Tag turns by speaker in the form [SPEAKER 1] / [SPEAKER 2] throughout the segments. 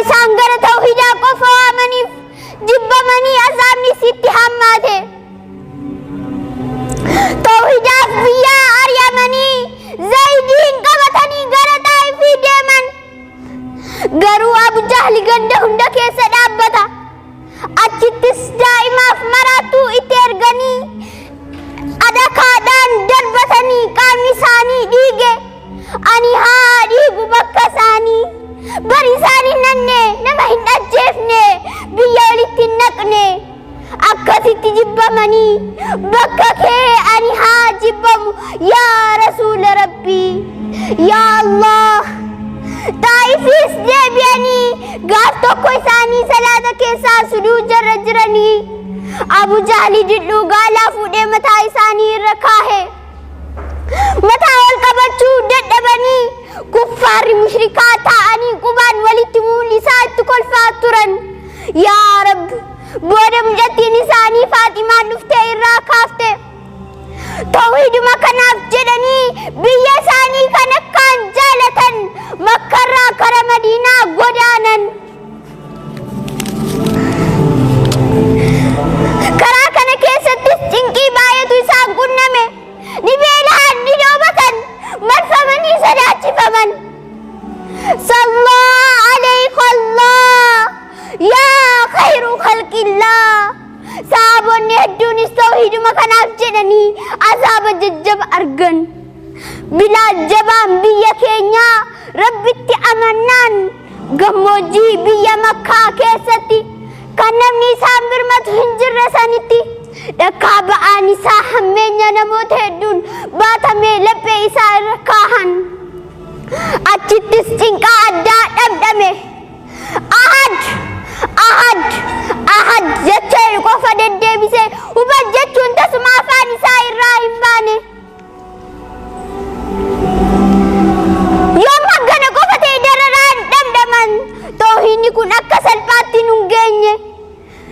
[SPEAKER 1] isaan gara tawhiidaa qofa waamaniif jibbamanii azaabni sitti hammaate. Tawhiidaaf biyyaa ari'amanii Zaydiin qabatanii gara Xaa'ifii deeman. Garuu Abu Jahli ganda hunda keessa dhaabbata. Achittis daa'imaaf maraattuu itti erganii adakaadhaan darbatanii qaamni isaanii dhiige. Ani haa dhiigu bakka isaanii. Bari isaanii nannee nama hin ajjeefne biyya walitti hin naqne. Akkasitti jibbamanii bakka kee ani haa jibbamu yaa Rasuula Rabbii. Yaa Allah. Xaa'ifis deebi'anii gaaf tokko isaanii salaata keessaa sujuudarra jiranii Abu Jahli didhuu gaalaa fuudhee mataa isaanii irra kaahe. Mataa ol qabachuu dadhabanii kuffaarri mushrikaa ta'anii qubaan walitti mul'isaa itti kolfaa turan. Yaa Rabbi, booda mucattiin isaanii Faaximaan dhuftee irraa kaafte. Tawhiiduma kanaaf jedhanii biyya isaanii kan akkaan jaalatan Makkarraa kara Madiinaa godaanan. Karaa kana keessattis cinqii baay'eetu isaan qunname. Ni beela'an, ni dhoobatan, marfamanii sodaachifaman. Sallaa alayka Allah yaa khayru khalqillah. Sahaabonni hedduunis tawhiiduma kanaaf jedhanii azaaba jajjaba argan. Bilaal jabaan biyya keenyaa Rabbitti amannaan gammoojjii biyya Makkaa keessatti kan namni isaan birmatu hin jirre sanitti dhakkaa ba'aan isaa hammeenya namoota hedduun baatamee laphee isaa irra kaahan. Achittis cinqaa addaa dhabdame. Ahad jechee qofa deddeebisee hubad jechuun tasuma afaan isaa irraa hin baane. Yoom haggana qofa ta'e dararaan dhamdhaman tawhiidni kun akka salphaatti nun geenye.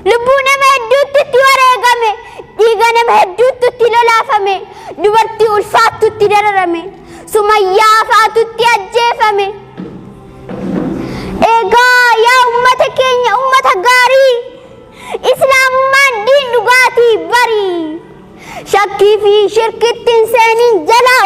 [SPEAKER 1] Lubbuu nama hedduutti itti wareegame, dhiiga nama hedduutti itti lolaafame, dubartii ulfaattu itti dararame, Sumayyaa fa'aatu itti ajjeefame. Egaa yaa ummata keenya ummata gaarii, islaamummaan diin dhugaatii barii. Shakkii fi shirkitti hin seenin jalaa